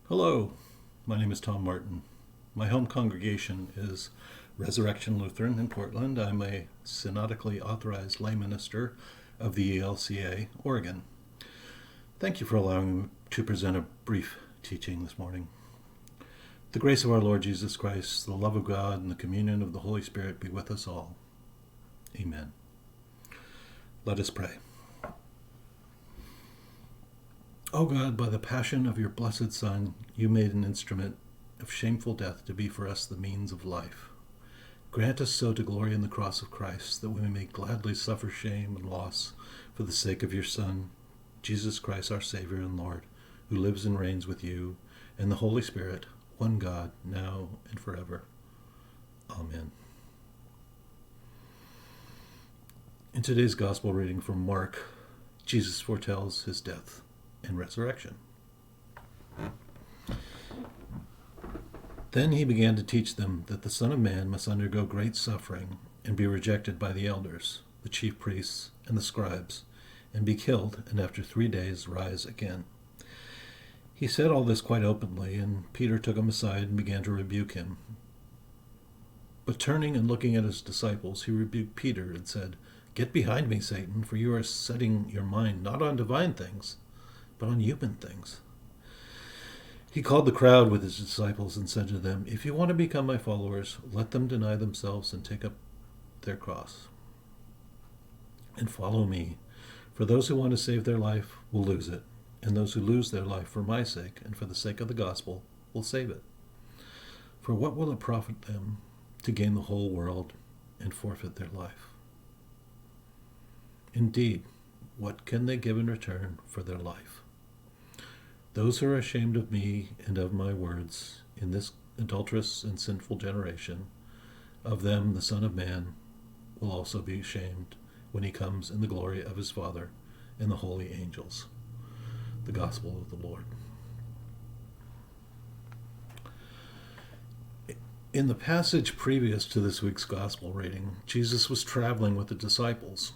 Hello, my name is Tom Martin. My home congregation is Resurrection Lutheran in Portland. I'm a Synodically Authorized lay minister of the ELCA, Oregon. Thank you for allowing me to present a brief teaching this morning. The grace of our Lord Jesus Christ, the love of God, and the communion of the Holy Spirit be with us all. Amen. Let us pray. O God, by the passion of your blessed Son, you made an instrument of shameful death to be for us the means of life. Grant us so to glory in the cross of Christ, that we may gladly suffer shame and loss for the sake of your Son, Jesus Christ, our Savior and Lord, who lives and reigns with you and the Holy Spirit, one God, now and forever. Amen. In today's gospel reading from Mark, Jesus foretells his death and resurrection. Then he began to teach them that the Son of Man must undergo great suffering and be rejected by the elders, the chief priests, and the scribes, and be killed, and after 3 days rise again. He said all this quite openly, and Peter took him aside and began to rebuke him. But turning and looking at his disciples, he rebuked Peter and said, "Get behind me, Satan, for you are setting your mind not on divine things, but on human things." He called the crowd with his disciples and said to them, "If you want to become my followers, let them deny themselves and take up their cross and follow me. For those who want to save their life will lose it, and those who lose their life for my sake and for the sake of the gospel will save it. For what will it profit them to gain the whole world and forfeit their life? Indeed, what can they give in return for their life? Those who are ashamed of me and of my words in this adulterous and sinful generation, of them the Son of Man will also be ashamed when he comes in the glory of his Father and the holy angels." The Gospel of the Lord. In the passage previous to this week's Gospel reading, Jesus was traveling with the disciples.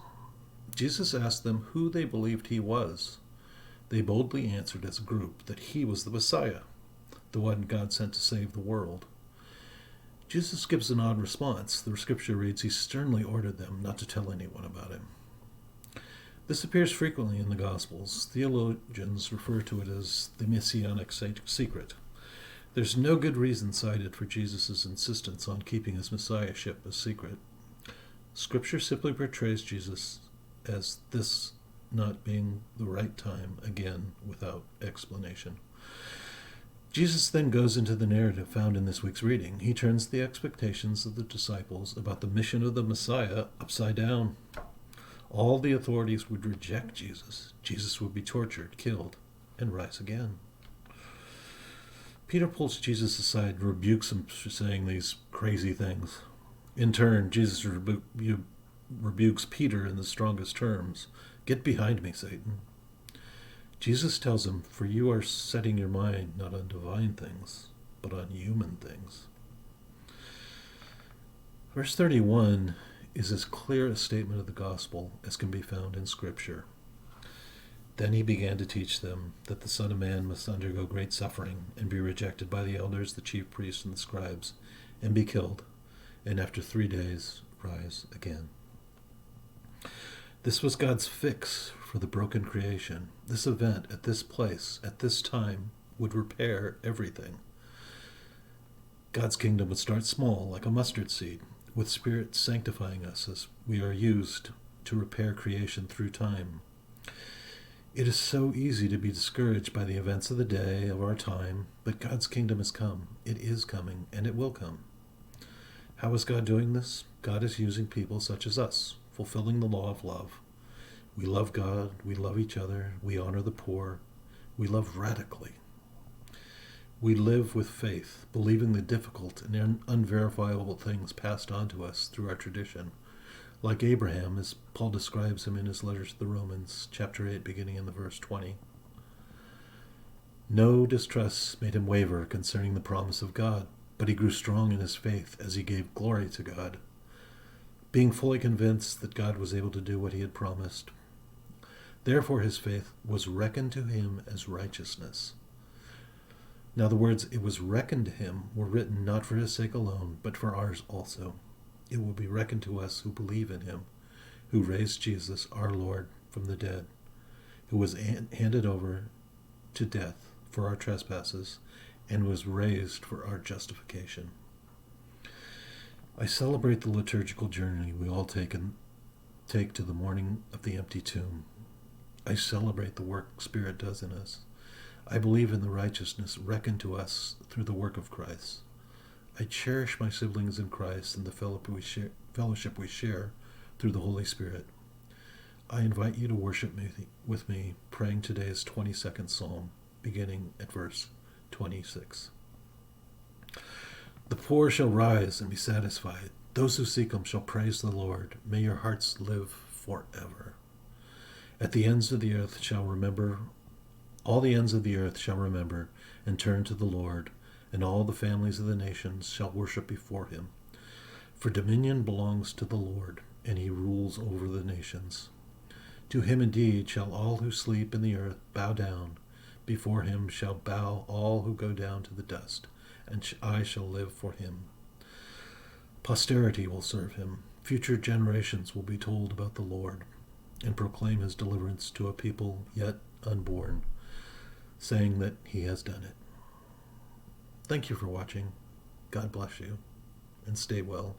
Jesus asked them who they believed he was. They boldly answered as a group that he was the Messiah, the one God sent to save the world. Jesus gives an odd response. The scripture reads, he sternly ordered them not to tell anyone about him. This appears frequently in the Gospels. Theologians refer to it as the messianic secret. There's no good reason cited for Jesus' insistence on keeping his messiahship a secret. Scripture simply portrays Jesus as this not being the right time, again, without explanation. Jesus then goes into the narrative found in this week's reading. He turns the expectations of the disciples about the mission of the Messiah upside down. All the authorities would reject Jesus. Jesus would be tortured, killed, and rise again. Peter pulls Jesus aside and rebukes him for saying these crazy things. In turn, Jesus rebukes Peter in the strongest terms. "Get behind me, Satan." Jesus tells him, "For you are setting your mind not on divine things, but on human things." Verse 31 is as clear a statement of the gospel as can be found in Scripture. Then he began to teach them that the Son of Man must undergo great suffering and be rejected by the elders, the chief priests, and the scribes, and be killed, and after 3 days rise again. This was God's fix for the broken creation. This event, at this place, at this time, would repair everything. God's kingdom would start small, like a mustard seed, with Spirit sanctifying us as we are used to repair creation through time. It is so easy to be discouraged by the events of the day, of our time, but God's kingdom has come. It is coming, and it will come. How is God doing this? God is using people such as us, fulfilling the law of love. We love God, we love each other, we honor the poor, we love radically. We live with faith, believing the difficult and unverifiable things passed on to us through our tradition. Like Abraham, as Paul describes him in his letter to the Romans, chapter 8, beginning in the verse 20. No distrust made him waver concerning the promise of God, but he grew strong in his faith as he gave glory to God, being fully convinced that God was able to do what he had promised. Therefore his faith was reckoned to him as righteousness. Now the words, "it was reckoned to him," were written not for his sake alone, but for ours also. It will be reckoned to us who believe in him, who raised Jesus, our Lord, from the dead, who was handed over to death for our trespasses, and was raised for our justification. I celebrate the liturgical journey we all take to the morning of the empty tomb. I celebrate the work Spirit does in us. I believe in the righteousness reckoned to us through the work of Christ. I cherish my siblings in Christ and the fellowship we share through the Holy Spirit. I invite you to worship with me, praying today's 22nd Psalm, beginning at verse 26. The poor shall rise and be satisfied. Those who seek him shall praise the Lord. May your hearts live forever. At the ends of the earth shall remember, all the ends of the earth shall remember and turn to the Lord, and all the families of the nations shall worship before him. For dominion belongs to the Lord, and he rules over the nations. To him indeed shall all who sleep in the earth bow down. Before him shall bow all who go down to the dust, and I shall live for him. Posterity will serve him. Future generations will be told about the Lord, and proclaim his deliverance to a people yet unborn, saying that he has done it. Thank you for watching. God bless you, and stay well.